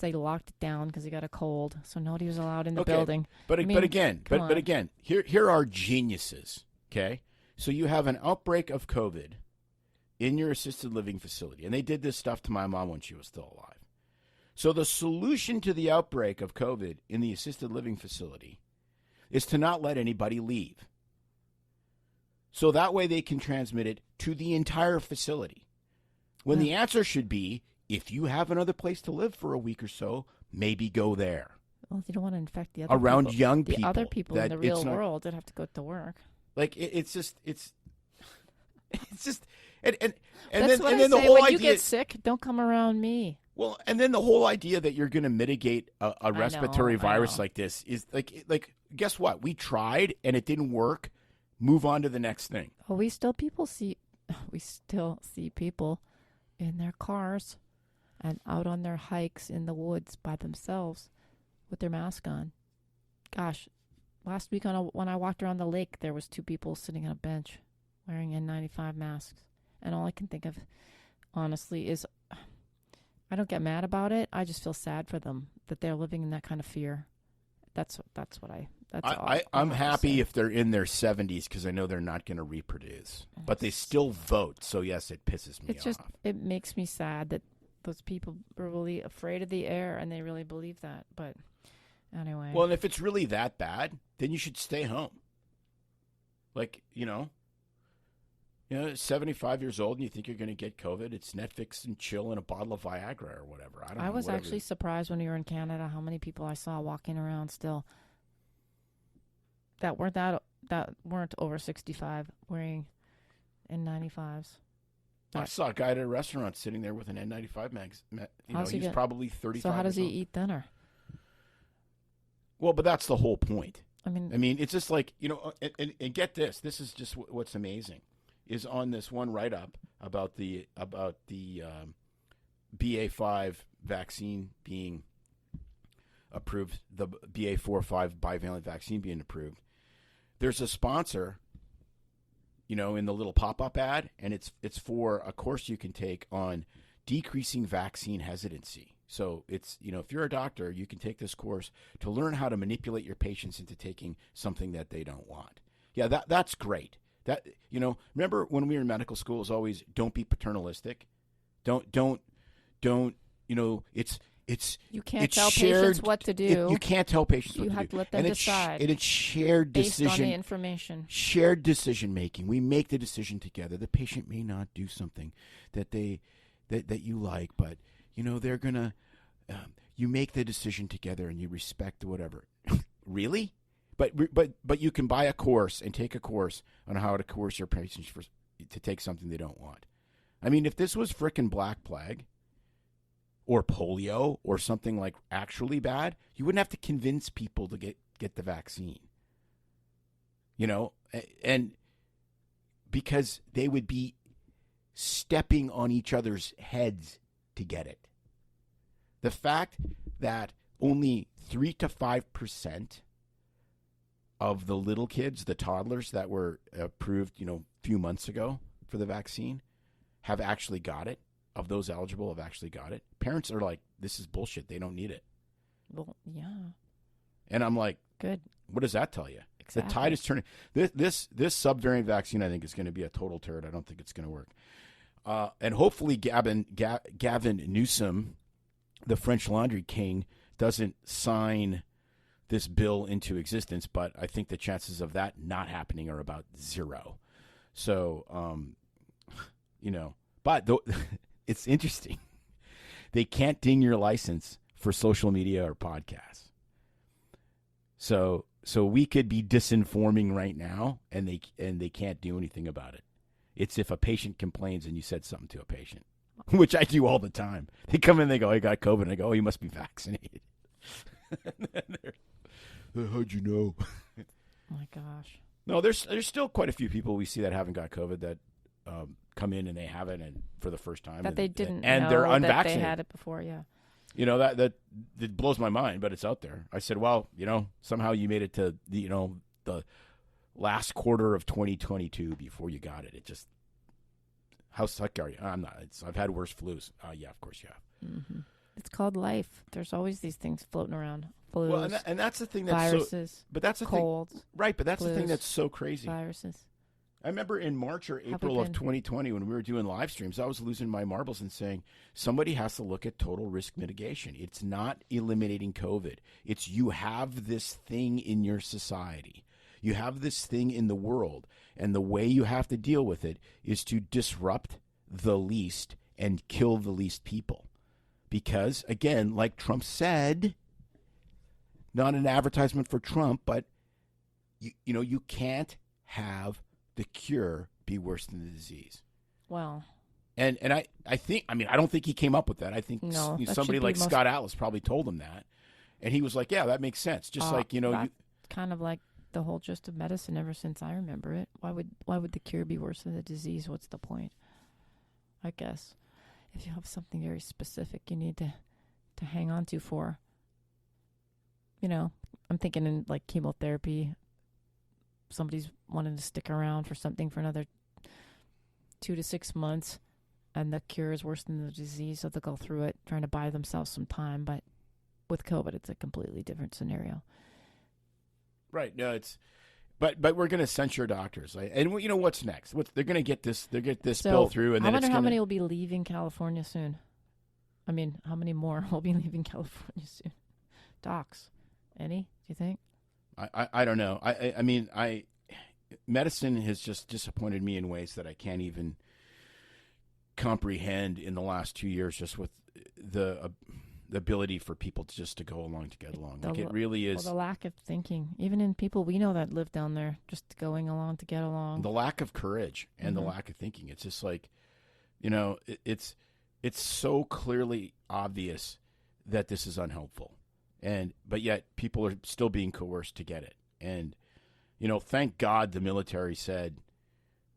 they locked it down because they got a cold, so nobody was allowed in the building. But again, here are geniuses. Okay, so you have an outbreak of COVID in your assisted living facility, and they did this stuff to my mom when she was still alive. So the solution to the outbreak of COVID in the assisted living facility is to not let anybody leave. So that way they can transmit it to the entire facility. When the answer should be, if you have another place to live for a week or so, maybe go there. Well, you don't want to infect the other around people. young the people. other people in that the real it's not- world that have to go to work. Like it's just and That's then what I the say. whole When idea. you get sick, don't come around me. Well, and then the whole idea that you're going to mitigate a respiratory I virus know. like this is like guess what? We tried and it didn't work. Move on to the next thing. Oh, we still see people in their cars and out on their hikes in the woods by themselves with their mask on. Gosh, last week when I walked around the lake, there was 2 people sitting on a bench wearing N95 masks. And all I can think of, honestly, is I don't get mad about it. I just feel sad for them that they're living in that kind of fear. That's all I'm I have to happy say. if they're in their 70s because I know they're not going to reproduce. But they still vote. So, yes, it pisses me off. It makes me sad that those people are really afraid of the air and they really believe that. But anyway. Well, and if it's really that bad, then you should stay home. Like, 75 years old and you think you're going to get COVID, it's Netflix and chill and a bottle of Viagra or whatever. I don't know. I was whatever. actually surprised when we were in Canada how many people I saw walking around still that weren't over 65 wearing N95s. I saw a guy at a restaurant sitting there with an N95 he's probably 35. So how does he years old. eat dinner? Well, but that's the whole point. I mean, it's just like, and get this. This is just what's amazing. Is on this one write-up about the BA.5 vaccine being approved, the BA.4/5 bivalent vaccine being approved. There's a sponsor, in the little pop-up ad, and it's for a course you can take on decreasing vaccine hesitancy. So it's, if you're a doctor, you can take this course to learn how to manipulate your patients into taking something that they don't want. Yeah, that's great. That, remember when we were in medical school, it was always don't be paternalistic. Don't, it's you can't it's tell shared, patients what to do. you can't tell patients what You to do. have to let them decide. And it's shared based decision. on the information. Shared decision making. We make the decision together. The patient may not do something that you like, but they're gonna. You make the decision together and you respect whatever. Really? But you can buy a course and take a course on how to coerce your patients to take something they don't want. I mean, if this was frickin' Black Plague or polio or something like actually bad, you wouldn't have to convince people to get the vaccine. And because they would be stepping on each other's heads to get it. The fact that only 3 to 5% of the little kids, the toddlers that were approved, a few months ago for the vaccine, have actually got it. Of those eligible have actually got it. Parents are like, this is bullshit. They don't need it. Well, yeah. And I'm like, good. What does that tell you? Exactly. The tide is turning. This subvariant vaccine, I think, is going to be a total turd. I don't think it's going to work. And hopefully Gavin Newsom, the French Laundry King, doesn't sign this bill into existence. But I think the chances of that not happening are about zero. So, but it's interesting. They can't ding your license for social media or podcasts. So we could be disinforming right now, and they can't do anything about it. It's if a patient complains and you said something to a patient, which I do all the time. They come in, they go, "I got COVID," and I go, "Oh, you must be vaccinated." How'd you know? Oh my gosh. No, there's still quite a few people we see that haven't got COVID that come in and they have it, and for the first time That they didn't and know they're that unvaccinated. they had it before, yeah. That blows my mind, but it's out there. I said, well, somehow you made it to the last quarter of 2022 before you got it. It just, how sick are you? I'm not. I've had worse flus. Yeah, of course you have. Mm-hmm. It's called life. There's always these things floating around. Flus, well, and that's the thing that's viruses, but that's the colds, thing, right? But that's flus, the thing that's so crazy. Viruses. I remember in March or April of 2020 when we were doing live streams, I was losing my marbles and saying somebody has to look at total risk mitigation. It's not eliminating COVID. It's you have this thing in your society. You have this thing in the world, and the way you have to deal with it is to disrupt the least and kill the least people. Because, again, like Trump said, not an advertisement for Trump, but you can't have the cure be worse than the disease. Well, and I think, I don't think he came up with that. I think somebody like Scott Atlas probably told him that, and he was like, yeah, that makes sense. Just kind of like the whole gist of medicine ever since I remember it. Why would the cure be worse than the disease? What's the point? I guess if you have something very specific you need to hang on to for, I'm thinking in like chemotherapy. Somebody's wanting to stick around for something for another 2 to 6 months, and the cure is worse than the disease, so they'll go through it trying to buy themselves some time. But with COVID, it's a completely different scenario. Right. No, but we're going to censure doctors, right? And what's next? They're going to get this bill through, and I then wonder how many will be leaving California soon. How many more will be leaving California soon? Docs, any? Do you think? I don't know. Medicine has just disappointed me in ways that I can't even comprehend in the last 2 years, just with the ability for people to go along to get along. Like it really is. Well, the lack of thinking, even in people we know that live down there, just going along to get along. The lack of courage and the lack of thinking. It's just like, it's so clearly obvious that this is unhelpful. But yet people are still being coerced to get it. And, thank God the military said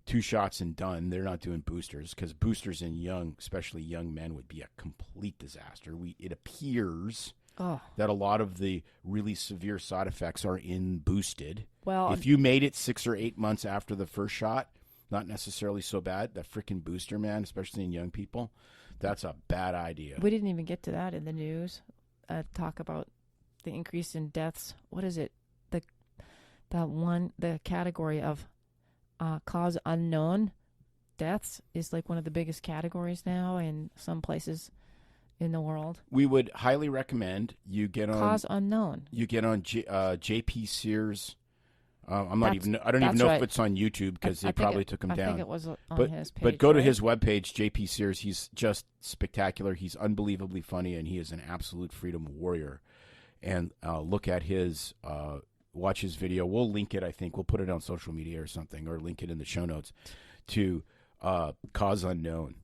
2 shots and done. They're not doing boosters, because boosters in especially young men, would be a complete disaster. It appears that a lot of the really severe side effects are in boosted. Well, if you made it 6 or 8 months after the first shot, not necessarily so bad. That freaking booster, man, especially in young people, that's a bad idea. We didn't even get to that in the news. Talk about the increase in deaths. What is it? The category of cause unknown deaths is like one of the biggest categories now in some places in the world. We would highly recommend you get on cause unknown. You get on JP Sears. I don't even know if it's on YouTube, because they probably took him down. I think it was on his page. But go to his webpage, JP Sears. He's just spectacular. He's unbelievably funny, and he is an absolute freedom warrior. And look at watch his video. We'll link it, I think. We'll put it on social media or something, or link it in the show notes to Cause Unknown.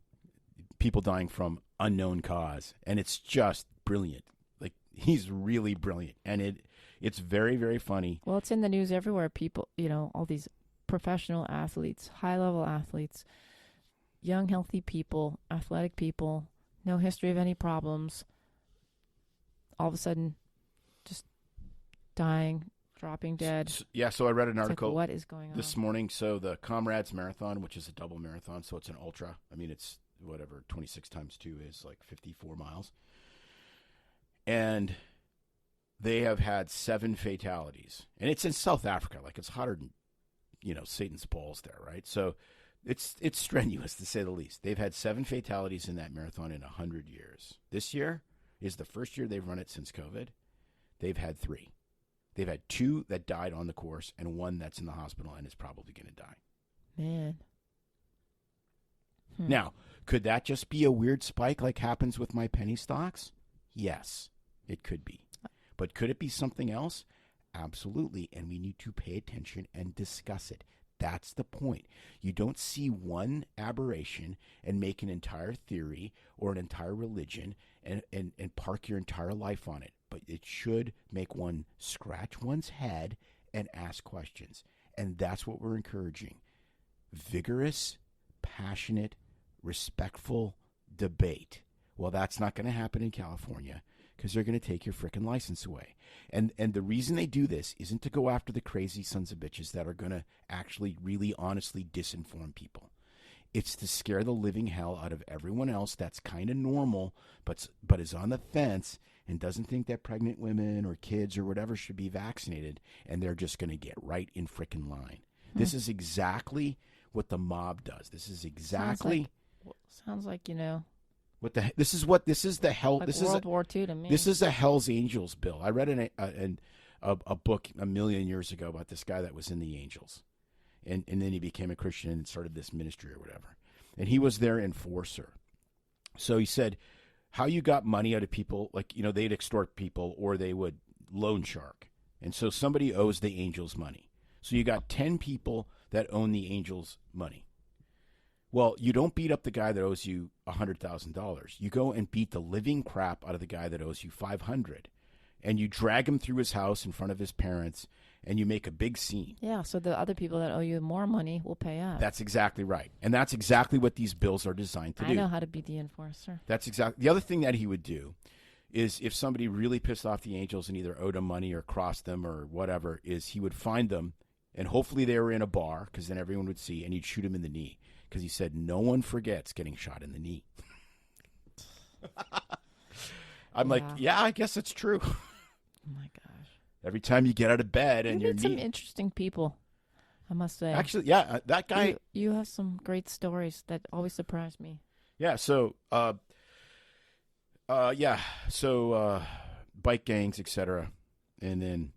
People dying from unknown cause. And it's just brilliant. Like, he's really brilliant. And it's very, very funny. Well, it's in the news everywhere. People, all these professional athletes, high-level athletes, young, healthy people, athletic people, no history of any problems, all of a sudden just dying dropping dead. So I read an It's like, article what is going on this morning. So the Comrades Marathon, which is a double marathon, so it's an ultra. I mean, it's whatever 26 times 2 is, like 54 miles. And they have had 7 fatalities. And it's in South Africa. Like, it's hotter than, Satan's balls there, right? So it's strenuous, to say the least. They've had 7 fatalities in that marathon in 100 years. This year is the first year they've run it since COVID. They've had 3. They've had 2 that died on the course and 1 that's in the hospital and is probably going to die. Man. Now, could that just be a weird spike like happens with my penny stocks? Yes, it could be. But could it be something else? Absolutely. And we need to pay attention and discuss it. That's the point. You don't see one aberration and make an entire theory or an entire religion and park your entire life on it. But it should make one scratch one's head and ask questions. And that's what we're encouraging. Vigorous, passionate, respectful debate. Well, that's not going to happen in California because they're going to take your frickin' license away. And the reason they do this isn't to go after the crazy sons of bitches that are going to actually really honestly disinform people. It's to scare the living hell out of everyone else that's kind of normal but is on the fence and doesn't think that pregnant women or kids or whatever should be vaccinated, and they're just going to get right in frickin' line. This is exactly what the mob does. This is exactly... Sounds like this is the hell. like this World is War II to me. This is a Hell's Angels bill. I read a book a million years ago about this guy that was in the Angels, and then he became a Christian and started this ministry or whatever. And he was their enforcer. So he said, how you got money out of people, like they'd extort people or they would loan shark, and so somebody owes the Angels money. So you got 10 people that own the Angels money. Well, you don't beat up the guy that owes you $100,000. You go and beat the living crap out of the guy that owes you $500, and you drag him through his house in front of his parents, and you make a big scene. Yeah, so the other people that owe you more money will pay up. That's exactly right, and that's exactly what these bills are designed to do. I know how to be the enforcer. That's exactly the other thing that he would do. Is if somebody really pissed off the Angels and either owed them money or crossed them or whatever, is he would find them, and hopefully they were in a bar because then everyone would see, and he'd shoot him in the knee. Because he said no one forgets getting shot in the knee. I'm like, yeah, I guess it's true. Oh my gosh! Every time you get out of bed and your knee. Some interesting people, I must say. Actually, yeah, that guy. You have some great stories that always surprise me. Yeah. So, bike gangs, etc., and then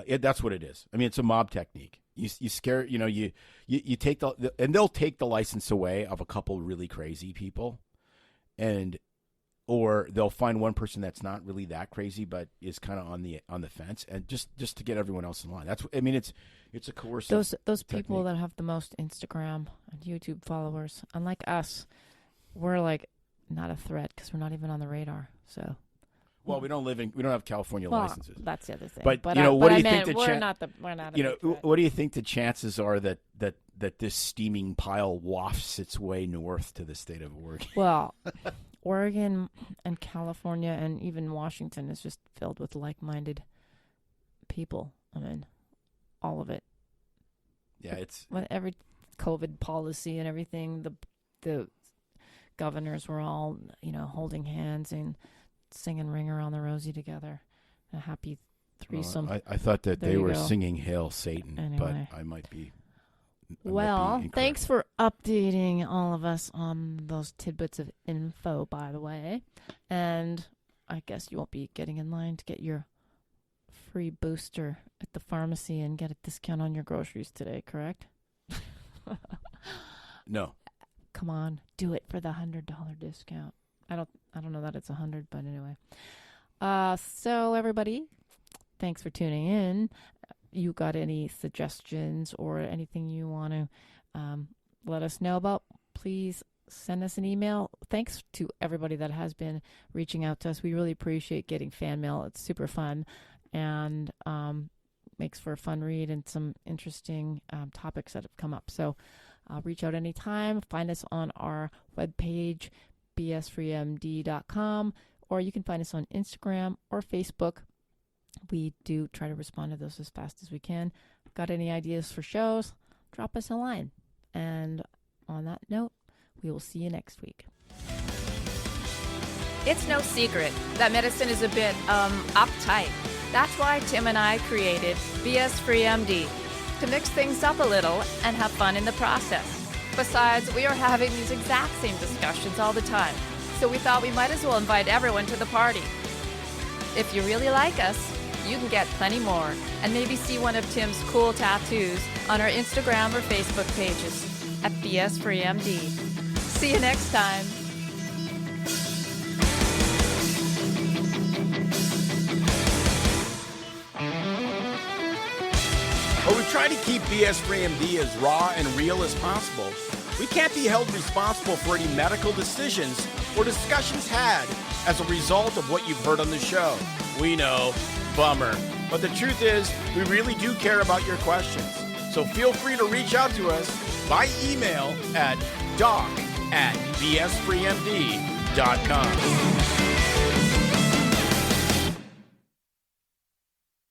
that's what it is. I mean, it's a mob technique. You scare, you take and they'll take the license away of a couple really crazy people, or they'll find one person that's not really that crazy but is kind of on the fence, and just to get everyone else in line. It's a coercive. Those people that have the most Instagram and YouTube followers, unlike us, we're like not a threat because we're not even on the radar. So. Well, we don't have California licenses. That's the other thing. But, what do you think what do you think the chances are that this steaming pile wafts its way north to the state of Oregon? Well, Oregon and California and even Washington is just filled with like-minded people. I mean, all of it. Yeah, it's every COVID policy and everything. The governors were all holding hands and singing Ring Around the Rosie together. A happy threesome. I thought that they were singing Hail Satan, anyway. But I might be thanks for updating all of us on those tidbits of info, by the way. And I guess you won't be getting in line to get your free booster at the pharmacy and get a discount on your groceries today, correct? No. Come on, do it for the $100 discount. I don't know that it's 100, but anyway. So everybody, thanks for tuning in. You got any suggestions or anything you want to let us know about, please send us an email. Thanks to everybody that has been reaching out to us. We really appreciate getting fan mail. It's super fun and makes for a fun read and some interesting topics that have come up. So reach out anytime. Find us on our webpage, bsfreemd.com, or you can find us on Instagram or Facebook We do try to respond to those as fast as we can. Got any ideas for shows? Drop us a line. And on that note, we will see you next week. It's no secret that medicine is a bit, uptight. That's why Tim and I created BS Free MD, to mix things up a little and have fun in the process. Besides, we are having these exact same discussions all the time, so we thought we might as well invite everyone to the party. If you really like us, you can get plenty more, and maybe see one of Tim's cool tattoos on our Instagram or Facebook pages at BS Free MD. See you next time. Well, we try to keep BS Free MD as raw and real as possible. We can't be held responsible for any medical decisions or discussions had as a result of what you've heard on the show. We know, bummer. But the truth is, we really do care about your questions. So feel free to reach out to us by email at doc@bsfreemd.com.